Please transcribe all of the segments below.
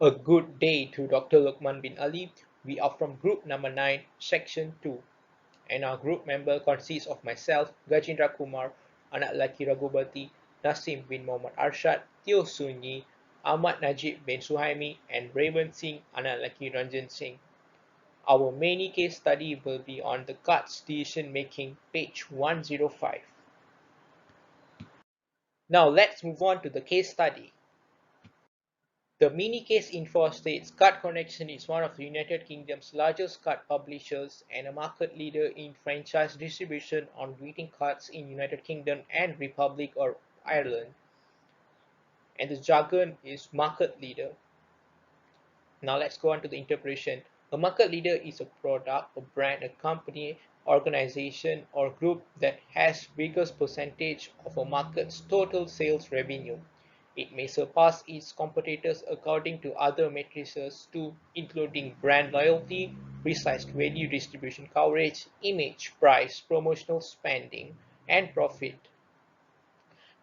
A good day to Dr. Luqman bin Ali. We are from group number 9, section 2, and our group member consists of myself, Gajendra Kumar, anak lelaki Ragubati, NASEEM bin Muhammad ARSHAD, TEOH AHMAD NAJIB bin SUHAIMI, and Reaven Singh, anak lelaki RANJAN Singh. Our mini case study will be on the cards decision making, page 105. Now let's move on to the case study. The mini case info states Card Connection is one of the United Kingdom's largest card publishers and a market leader in franchise distribution on greeting cards in United Kingdom and Republic of Ireland. And the jargon is market leader. Now let's go on to the interpretation. A market leader is a product, a brand, a company, organization, or group that has biggest percentage of a market's total sales revenue. It may surpass its competitors according to other matrices too, including brand loyalty, precise value distribution coverage, image, price, promotional spending, and profit.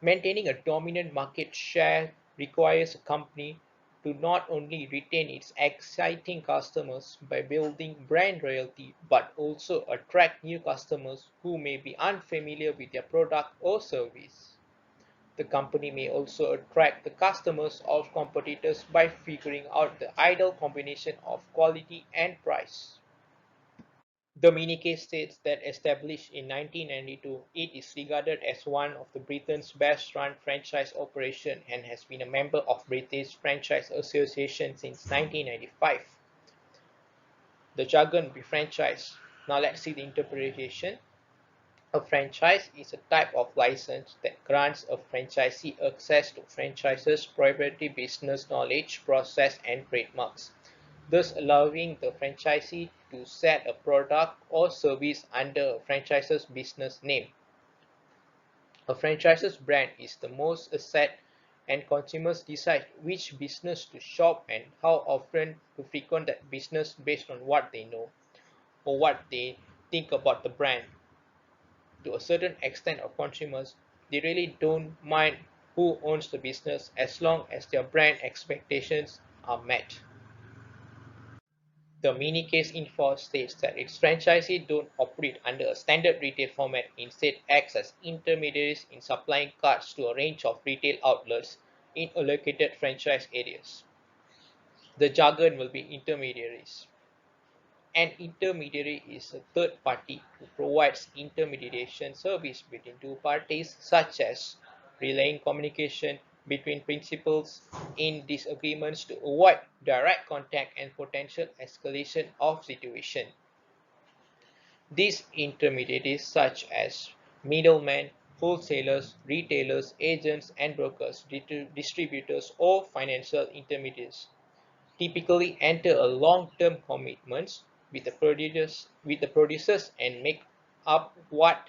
Maintaining a dominant market share requires a company to not only retain its exciting customers by building brand loyalty, but also attract new customers who may be unfamiliar with their product or service. The company may also attract the customers of competitors by figuring out the ideal combination of quality and price. The mini-case states that established in 1992, it is regarded as one of the Britain's best-run franchise operations and has been a member of British Franchise Association since 1995. The jargon be franchise. Now let's see the interpretation. A franchise is a type of license that grants a franchisee access to franchise's proprietary business knowledge, process, and trademarks, thus allowing the franchisee to sell a product or service under a franchise's business name. A franchise's brand is the most asset, and consumers decide which business to shop and how often to frequent that business based on what they know or what they think about the brand. To a certain extent of consumers, they really don't mind who owns the business as long as their brand expectations are met. The mini case info states that its franchisees don't operate under a standard retail format, instead acts as intermediaries in supplying cards to a range of retail outlets in allocated franchise areas. The jargon will be intermediaries. An intermediary is a third party who provides intermediation service between two parties, such as relaying communication between principals in disagreements to avoid direct contact and potential escalation of situation. These intermediaries, such as middlemen, wholesalers, retailers, agents, and brokers, distributors, or financial intermediaries, typically enter a long-term commitments with the producers and make up what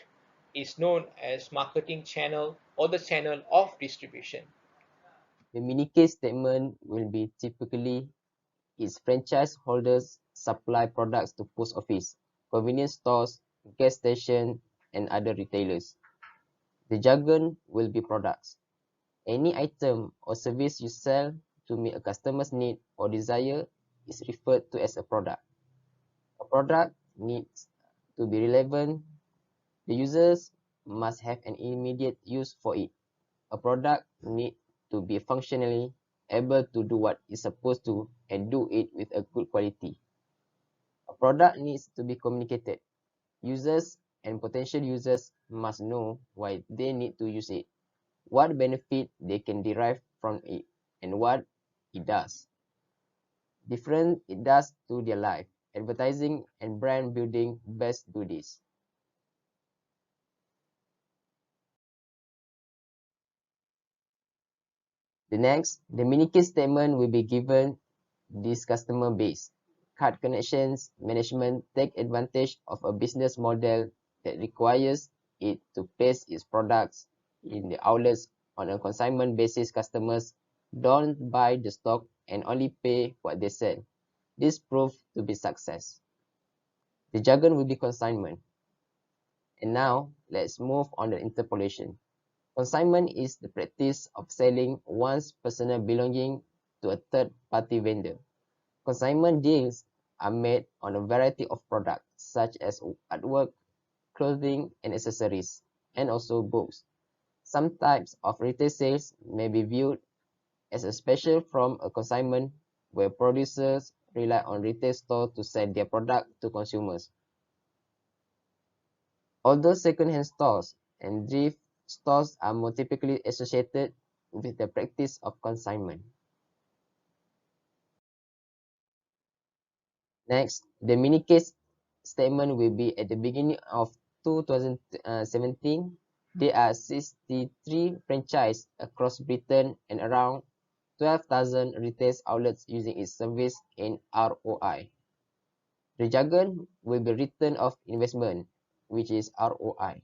is known as marketing channel or the channel of distribution. The mini case statement will be typically its franchise holders supply products to post office, convenience stores, gas stations, and other retailers. The jargon will be products. Any item or service you sell to meet a customer's need or desire is referred to as a product. A product needs to be relevant. The users must have an immediate use for it. A product needs to be functionally able to do what it's supposed to and do it with a good quality. A product needs to be communicated. Users and potential users must know why they need to use it, what benefit they can derive from it, and what it does. Different it does to their life. Advertising and brand building best do this. The mini case statement will be given this customer base. Card Connections management take advantage of a business model that requires it to place its products in the outlets on a consignment basis. Customers don't buy the stock and only pay what they sell. This proved to be success. The jargon will be consignment. And now let's move on to interpolation. Consignment is the practice of selling one's personal belonging to a third-party vendor. Consignment deals are made on a variety of products such as artwork, clothing and accessories, and also books. Some types of retail sales may be viewed as a special from a consignment where producers rely on retail stores to sell their product to consumers. Although second-hand stores and thrift stores are more typically associated with the practice of consignment. Next, the mini case statement will be at the beginning of 2017. There are 63 franchises across Britain and around 12,000 retail outlets using its service in ROI. The jargon will be return of investment, which is ROI.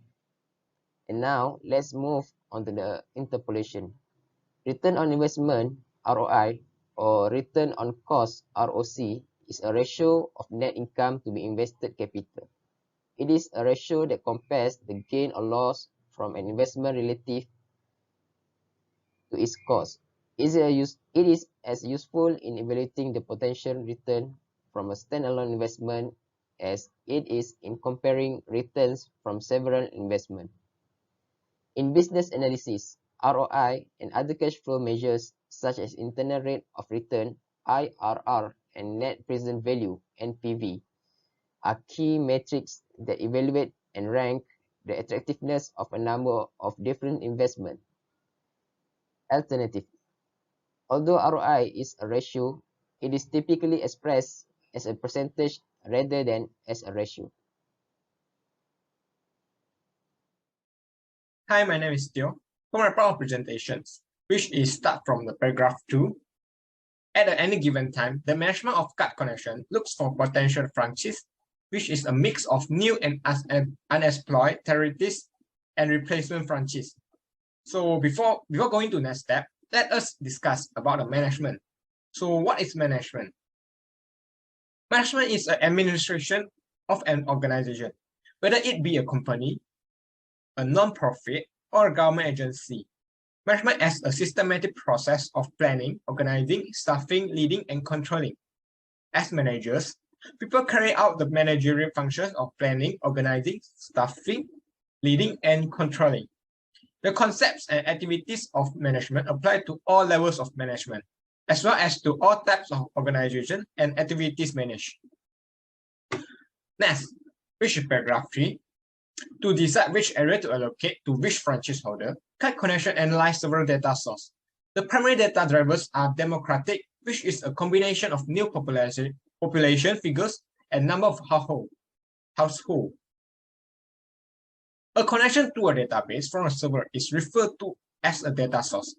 And now, let's move on to the interpolation. Return on investment, ROI, or return on cost, ROC, is a ratio of net income to be invested capital. It is a ratio that compares the gain or loss from an investment relative to its cost. It is as useful in evaluating the potential return from a standalone investment as it is in comparing returns from several investments. In business analysis, ROI and other cash flow measures such as internal rate of return, IRR, and net present value, NPV, are key metrics that evaluate and rank the attractiveness of a number of different investments. Alternatively, although ROI is a ratio, it is typically expressed as a percentage rather than as a ratio. Hi, my name is Teo. For my part of presentations, which is start from the paragraph 2. At any given time, the management of card connection looks for potential franchises, which is a mix of new and unexploited territories and replacement franchises. So before going to next step, let us discuss about the management. So what is management? Management is an administration of an organization, whether it be a company, a non-profit, or a government agency. Management as a systematic process of planning, organizing, staffing, leading, and controlling. As managers, people carry out the managerial functions of planning, organizing, staffing, leading, and controlling. The concepts and activities of management apply to all levels of management, as well as to all types of organization and activities managed. Next, which is paragraph 3. To decide which area to allocate to which franchise holder, card connection analyze several data sources. The primary data drivers are demographic, which is a combination of new population figures and number of household. A connection to a database from a server is referred to as a data source.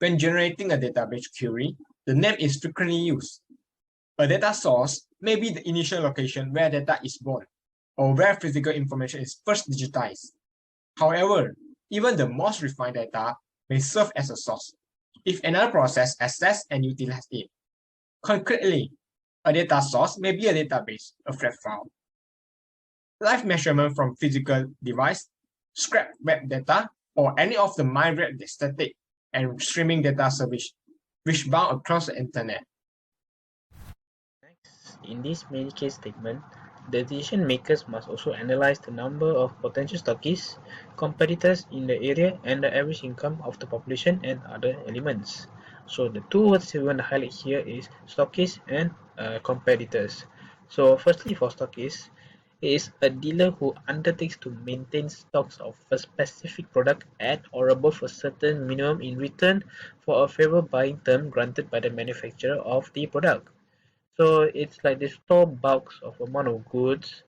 When generating a database query, the name is frequently used. A data source may be the initial location where data is born, or where physical information is first digitized. However, even the most refined data may serve as a source if another process accesses and utilizes it. Concretely, a data source may be a database, a flat file, live measurement from physical device, scrap web data, or any of the migrate static and streaming data service which bound across the internet. Next, in this mini case statement, the decision makers must also analyze the number of potential stockists, competitors in the area, and the average income of the population and other elements. So the two words we want to highlight here is stockists and competitors. So firstly, for stockists, it is a dealer who undertakes to maintain stocks of a specific product at or above a certain minimum in return for a favorable buying term granted by the manufacturer of the product. So it's like they store bulks of amount of goods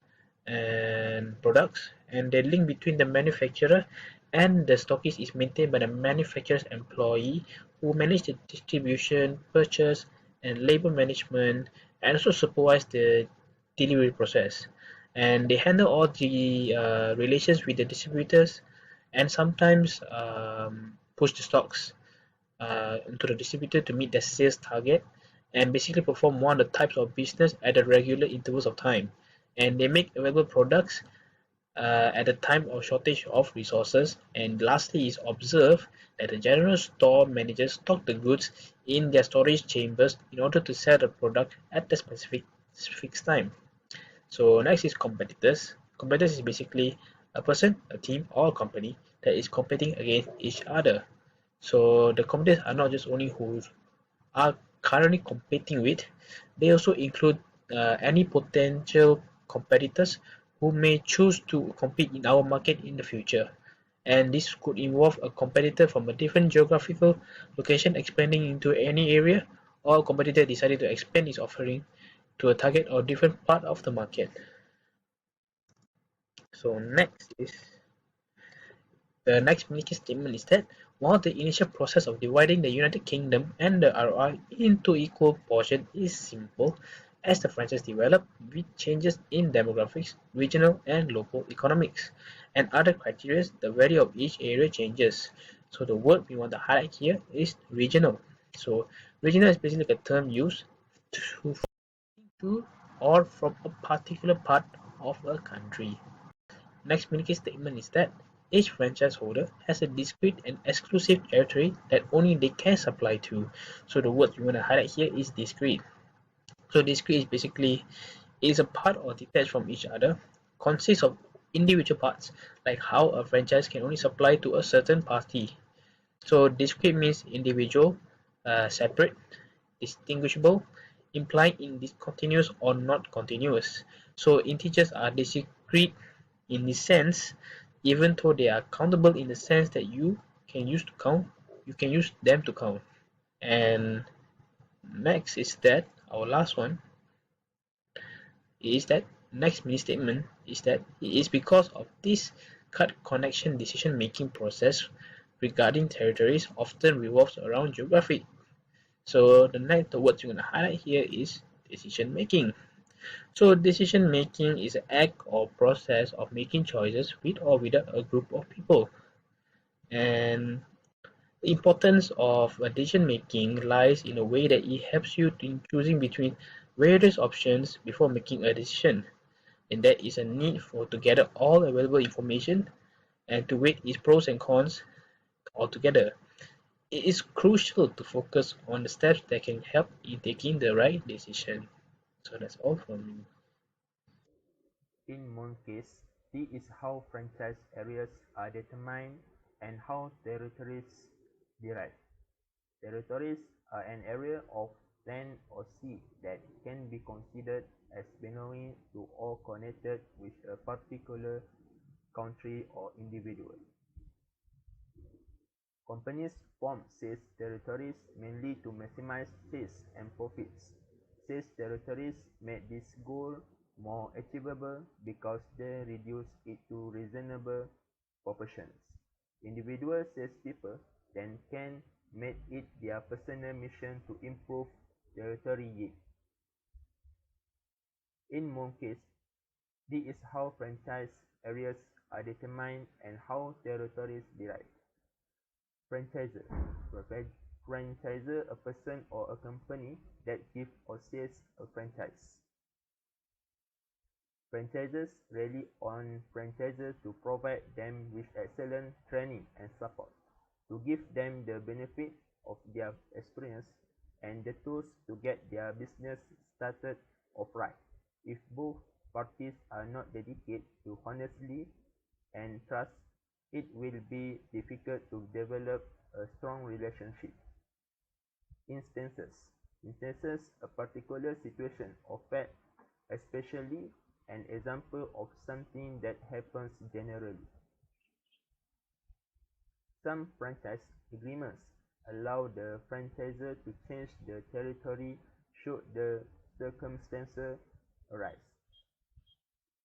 and products, and the link between the manufacturer and the stockist is maintained by the manufacturer's employee who manage the distribution, purchase, and labor management, and also supervise the delivery process. And they handle all the relations with the distributors, and sometimes push the stocks into the distributor to meet their sales target, and basically perform one of the types of business at the regular intervals of time. And they make available products at the time of shortage of resources. And lastly is observe that the general store managers stock the goods in their storage chambers in order to sell the product at the specific fixed time. So next is competitors. Competitors is basically a person, a team, or a company that is competing against each other. So the competitors are not just only who are currently competing with, they also include any potential competitors who may choose to compete in our market in the future. And this could involve a competitor from a different geographical location expanding into any area, or a competitor deciding to expand its offering to a target or different part of the market. So next is the next mini statement is that while the initial process of dividing the United Kingdom and the RI into equal portions is simple, as the franchise develop with changes in demographics, regional and local economics, and other criteria, the value of each area changes. So the word we want to highlight here is regional. So regional is basically a term used to or from a particular part of a country. Next mini statement is that each franchise holder has a discrete and exclusive territory that only they can supply to. So the word we want to highlight here is discrete. So discrete is basically is a part or detached from each other, consists of individual parts, like how a franchise can only supply to a certain party. So discrete means individual, separate, distinguishable, implying in discontinuous or not continuous. So integers are discrete in this sense, even though they are countable in the sense that you can use them to count. And next is that our last one is that next mini statement is that it is because of this cut connection decision making process regarding territories often revolves around geography. So the words you're going to highlight here is decision making. So decision making is an act or process of making choices with or without a group of people. And the importance of decision making lies in a way that it helps you in choosing between various options before making a decision. And that is a need for to gather all available information and to weigh its pros and cons altogether. It is crucial to focus on the steps that can help in taking the right decision. So that's all from me. In Mon case, this is how franchise areas are determined and how territories derived. Territories are an area of land or sea that can be considered as belonging to or connected with a particular country or individual. Companies form sales territories mainly to maximize sales and profits. Sales territories make this goal more achievable because they reduce it to reasonable proportions. Individual salespeople then can make it their personal mission to improve territory yield. In Mon case, this is how franchise areas are determined and how territories derived. Franchisor. Franchisor, a person or a company that gives or sells a franchise. Franchisors rely on franchisors to provide them with excellent training and support, to give them the benefit of their experience and the tools to get their business started off right. If both parties are not dedicated to honestly and trust, it will be difficult to develop a strong relationship. Instances. A particular situation or fact, especially an example of something that happens generally. Some franchise agreements allow the franchisor to change the territory should the circumstances arise.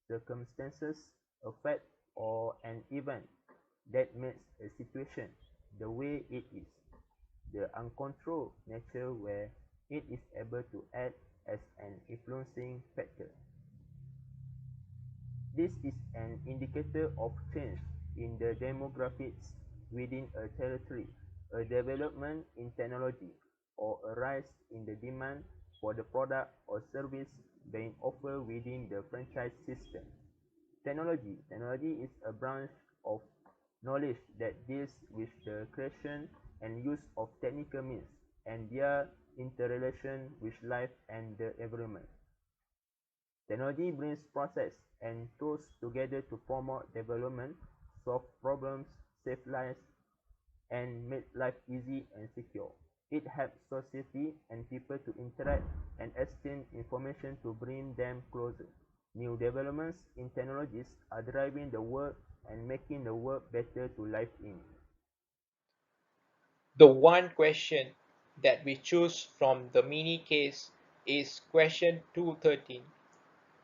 Circumstances, a fact or an event that makes a situation the way it is. The uncontrolled nature where it is able to act as an influencing factor. This is an indicator of change in the demographics within a territory, a development in technology, or a rise in the demand for the product or service being offered within the franchise system. Technology. Technology is a branch of knowledge that deals with the creation and use of technical means and their interrelation with life and the environment. Technology brings process and tools together to promote development, solve problems, save lives, and make life easy and secure. It helps society and people to interact and exchange information to bring them closer. New developments in technologies are driving the world and making the world better to live in. The one question that we choose from the mini case is question 213.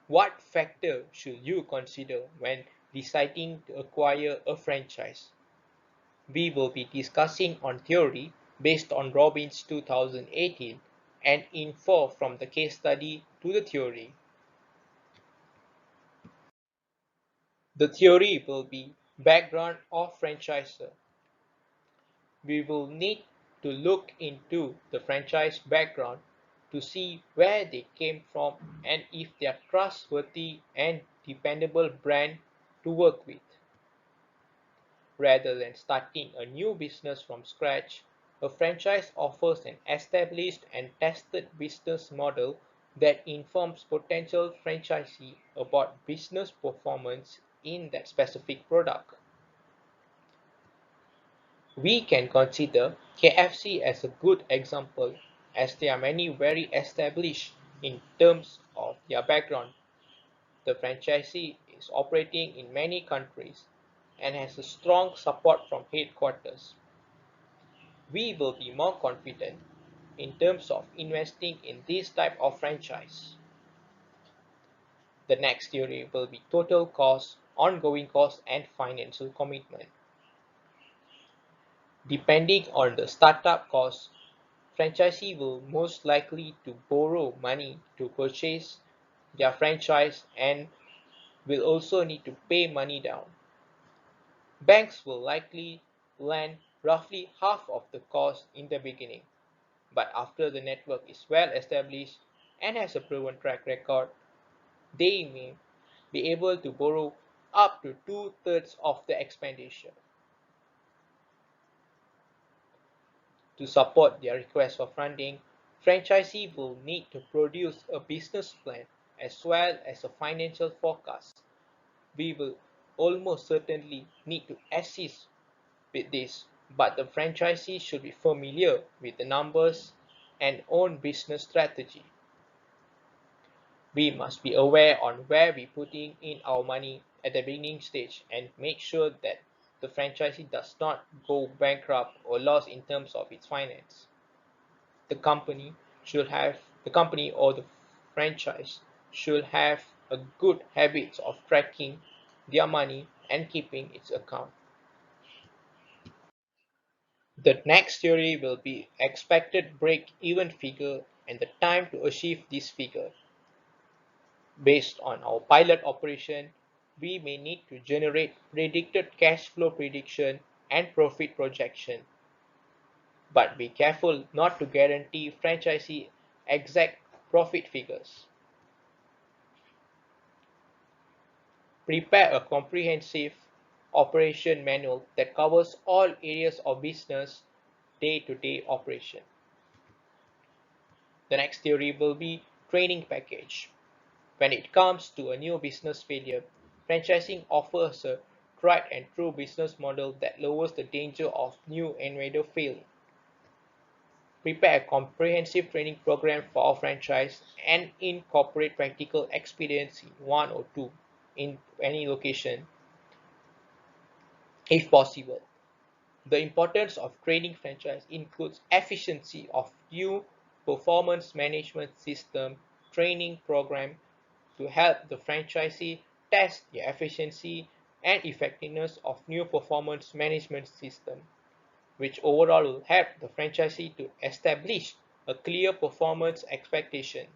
What factor should you consider when deciding to acquire a franchise? We will be discussing on theory based on Robbins 2018 and info from the case study to the theory. The theory will be background of franchisor. We will need to look into the franchise background to see where they came from and if they are trustworthy and dependable brand to work with. Rather than starting a new business from scratch, a franchise offers an established and tested business model that informs potential franchisee about business performance in that specific product. We can consider KFC as a good example as there are many very established in terms of their background. The franchisee is operating in many countries and has a strong support from headquarters. We will be more confident in terms of investing in this type of franchise. The next theory will be total cost, ongoing cost, and financial commitment. Depending on the startup cost, franchisee will most likely to borrow money to purchase their franchise and will also need to pay money down. Banks will likely lend roughly half of the cost in the beginning, but after the network is well established and has a proven track record, they may be able to borrow up to two-thirds of the expenditure. To support their request for funding, franchisee will need to produce a business plan as well as a financial forecast. We will almost certainly need to assist with this, but the franchisee should be familiar with the numbers and own business strategy. We must be aware on where we putting in our money at the beginning stage and make sure that the franchisee does not go bankrupt or lost in terms of its finance. The company the company or the franchise should have a good habits of tracking their money and keeping its account. The next theory will be expected break-even figure and the time to achieve this figure. Based on our pilot operation, we may need to generate predicted cash flow prediction and profit projection. But be careful not to guarantee franchisee exact profit figures. Prepare a comprehensive operation manual that covers all areas of business day-to-day operation. The next theory will be training package. When it comes to a new business failure, franchising offers a tried and true business model that lowers the danger of new invader failing. Prepare a comprehensive training program for our franchise and incorporate practical experience in one or two in any location if possible. The importance of training franchise includes efficiency of new performance management system training program to help the franchisee test the efficiency and effectiveness of new performance management system, which overall will help the franchisee to establish a clear performance expectation.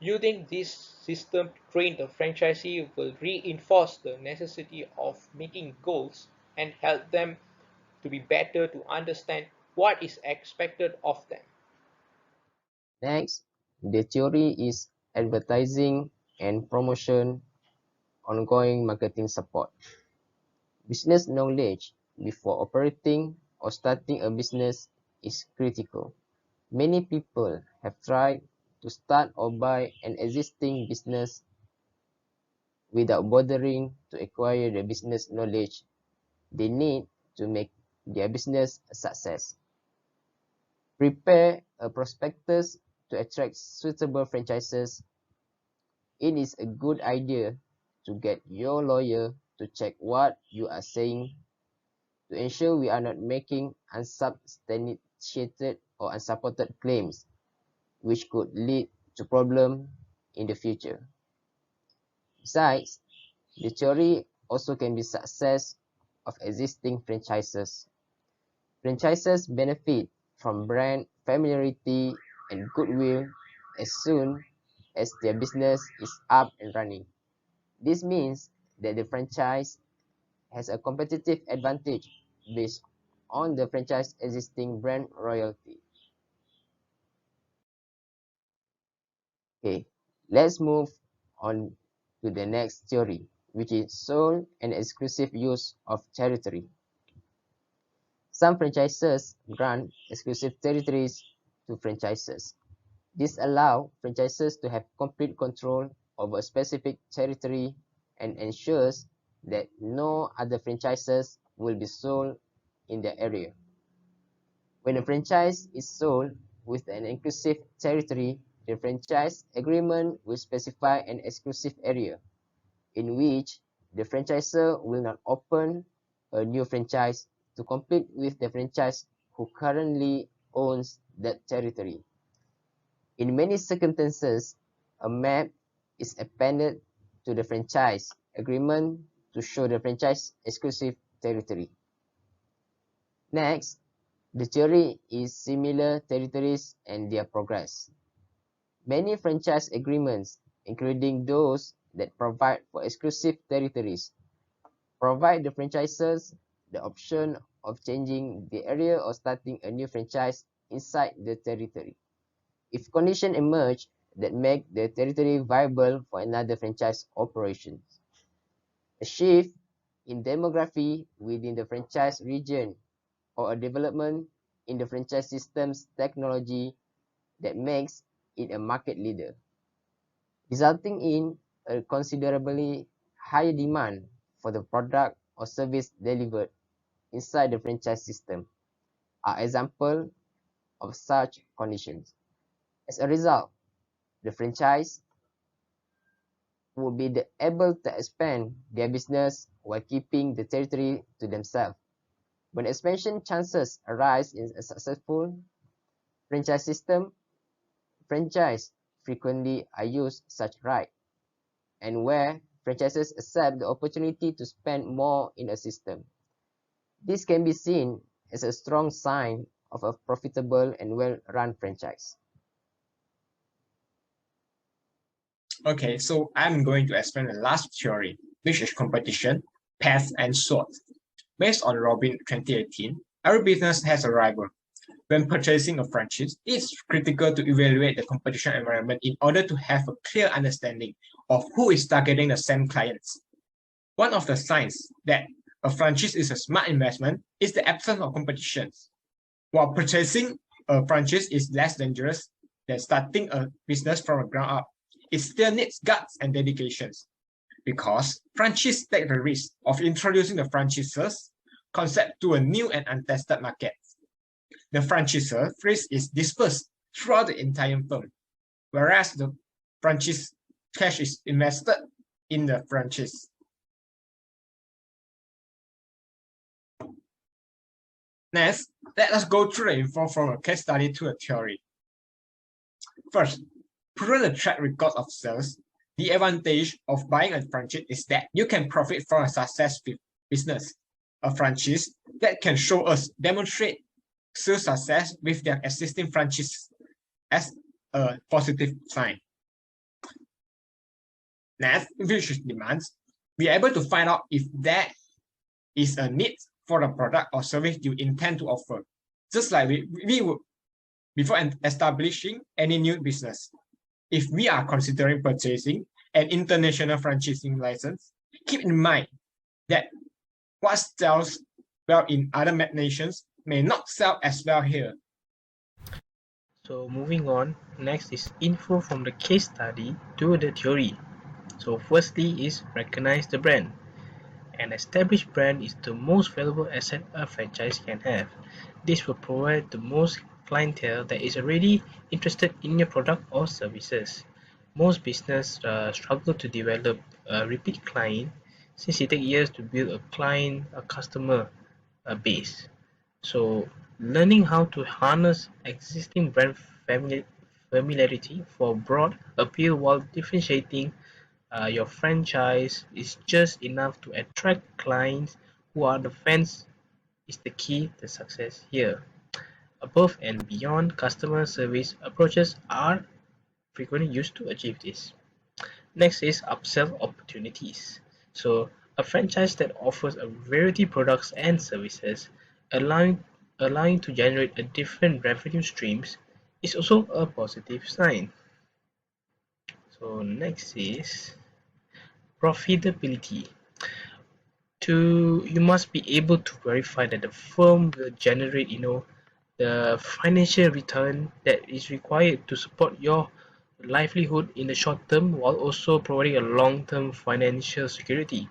Using this system to train the franchisee will reinforce the necessity of meeting goals and help them to be better to understand what is expected of them. Next, the theory is advertising and promotion ongoing marketing support. Business knowledge before operating or starting a business is critical. Many people have tried to start or buy an existing business without bothering to acquire the business knowledge they need to make their business a success. Prepare a prospectus to attract suitable franchises. It is a good idea to get your lawyer to check what you are saying to ensure we are not making unsubstantiated or unsupported claims, which could lead to problems in the future. Besides, the theory also can be success of existing franchises. Franchises benefit from brand familiarity and goodwill as soon as their business is up and running. This means that the franchise has a competitive advantage based on the franchise existing brand royalty. Okay, let's move on to the next theory, which is sole and exclusive use of territory. Some franchises grant exclusive territories to franchises. This allows franchises to have complete control over a specific territory and ensures that no other franchises will be sold in the area. When a franchise is sold with an exclusive territory, the franchise agreement will specify an exclusive area in which the franchisor will not open a new franchise to compete with the franchise who currently owns that territory. In many circumstances, a map is appended to the franchise agreement to show the franchise exclusive territory. Next, the theory is similar territories and their progress. Many franchise agreements, including those that provide for exclusive territories, provide the franchises the option of changing the area or starting a new franchise inside the territory, if conditions emerge that make the territory viable for another franchise operation. A shift in demography within the franchise region or a development in the franchise system's technology that makes it a market leader, resulting in a considerably higher demand for the product or service delivered inside the franchise system, are examples of such conditions. As a result, the franchise would be able to expand their business while keeping the territory to themselves. When expansion chances arise in a successful franchise system, franchise frequently are used such right, and where franchises accept the opportunity to spend more in a system. This can be seen as a strong sign of a profitable and well-run franchise. Okay, so I'm going to explain the last theory, which is competition, path, and SWOT. Based on Reaven 2018, every business has a rival. When purchasing a franchise, it's critical to evaluate the competition environment in order to have a clear understanding of who is targeting the same clients. One of the signs that a franchise is a smart investment is the absence of competition. While purchasing a franchise is less dangerous than starting a business from the ground up, it still needs guts and dedications, because franchises take the risk of introducing the franchisor's concept to a new and untested market. The franchisor risk is dispersed throughout the entire firm, whereas the franchise cash is invested in the franchise. Next, let us go through the info from a case study to a theory. First, proven the track record of sales. The advantage of buying a franchise is that you can profit from a successful business. A franchise that can show us demonstrate sales success with their existing franchise as a positive sign. Next, which is demands. We are able to find out if there is a need for the product or service you intend to offer, just like we would before establishing any new business. If we are considering purchasing an international franchising license, Keep in mind that what sells well in other nations may not sell as well here. So moving on, next is info from the case study to the theory. So firstly is recognize the brand. An established brand is the most valuable asset a franchise can have. This will provide the most clientele that is already interested in your product or services. Most businesses struggle to develop a repeat client since it takes years to build a customer base. So learning how to harness existing brand familiarity for broad appeal while differentiating your franchise is just enough to attract clients who are the fans is the key to success here. Above and beyond customer service approaches are frequently used to achieve this. Next is upsell opportunities. So a franchise that offers a variety of products and services, allowing allowing to generate a different revenue streams is also a positive sign. So next is profitability. You must be able to verify that the firm will generate the financial return that is required to support your livelihood in the short term while also providing a long term financial security.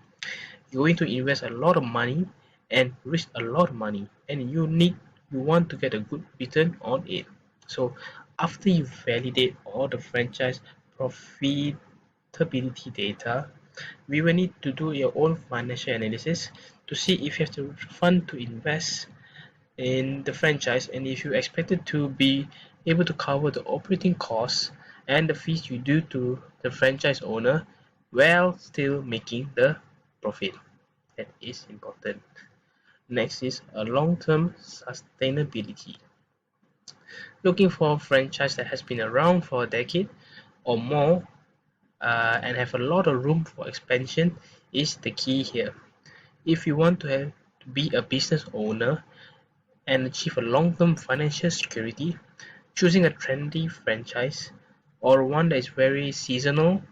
You're going to invest a lot of money and risk a lot of money, and you want to get a good return on it. So after you validate all the franchise profitability data, we will need to do your own financial analysis to see if you have the fund to invest in the franchise and if you expected to be able to cover the operating costs and the fees you do to the franchise owner while still making the profit. That is important. Next is a long-term sustainability. Looking for a franchise that has been around for a decade or more and have a lot of room for expansion is the key here. If you want to be a business owner and achieve a long-term financial security, choosing a trendy franchise or one that is very seasonal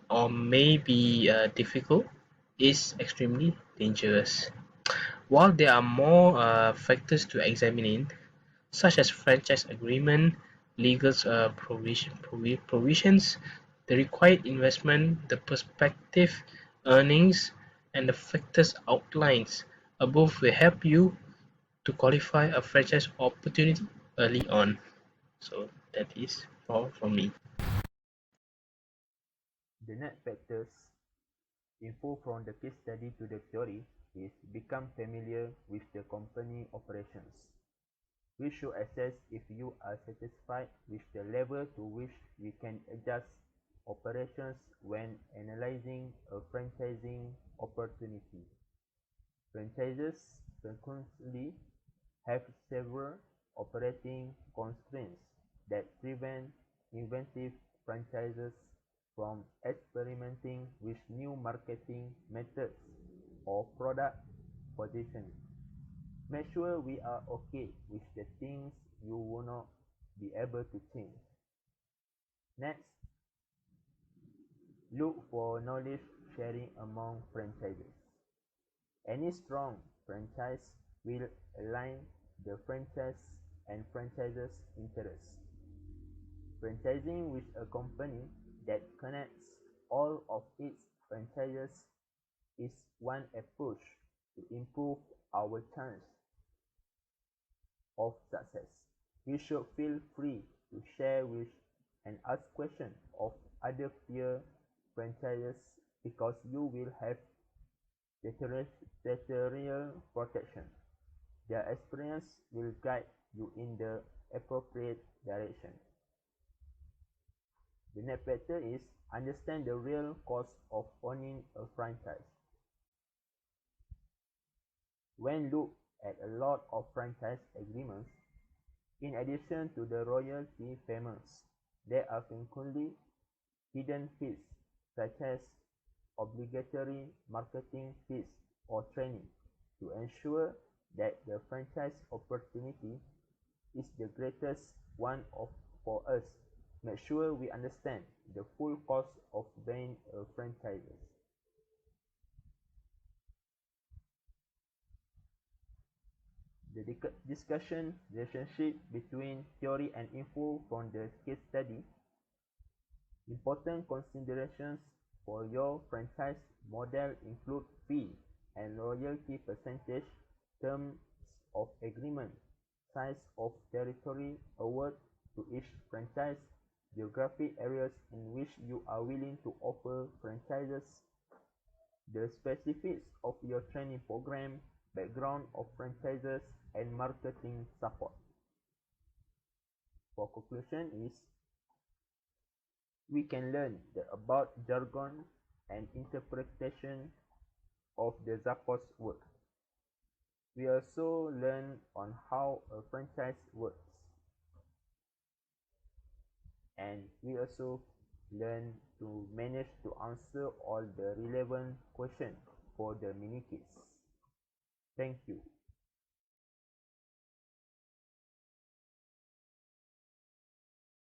or may be difficult is extremely dangerous. While there are more factors to examine, such as franchise agreement, legal provisions, the required investment, the prospective earnings, and the factors outlined above will help you to qualify a franchise opportunity early on. So that is all from me. The net factors info from the case study to the theory is become familiar with the company operations. We should assess if you are satisfied with the level to which we can adjust operations when analyzing a franchising opportunity. Franchises frequently have several operating constraints that prevent inventive franchises from experimenting with new marketing methods or product positioning. Make sure we are okay with the things you will not be able to change. Next, look for knowledge sharing among franchises. Any strong franchise will align the franchise and franchise's interests. Franchising with a company that connects all of its franchises is one approach to improve our chance of success. You should feel free to share with and ask questions of other peer franchises because you will have territorial protection. Their experience will guide you in the appropriate direction. The next factor is understand the real cost of owning a franchise. When look at a lot of franchise agreements, in addition to the royalty payments, there are frequently hidden fees such as obligatory marketing fees or training. To ensure that the franchise opportunity is the greatest one for us, make sure we understand the full cost of being a franchise. The discussion relationship between theory and info from the case study. Important considerations for your franchise model include fee and royalty percentage, terms of agreement, size of territory award to each franchise, geographic areas in which you are willing to offer franchises, the specifics of your training program, background of franchises, and marketing support. For conclusion is, we can learn about jargon and interpretation of the Zappos work. We also learn on how a franchise works. And we also learn to manage to answer all the relevant questions for the mini quiz. Thank you.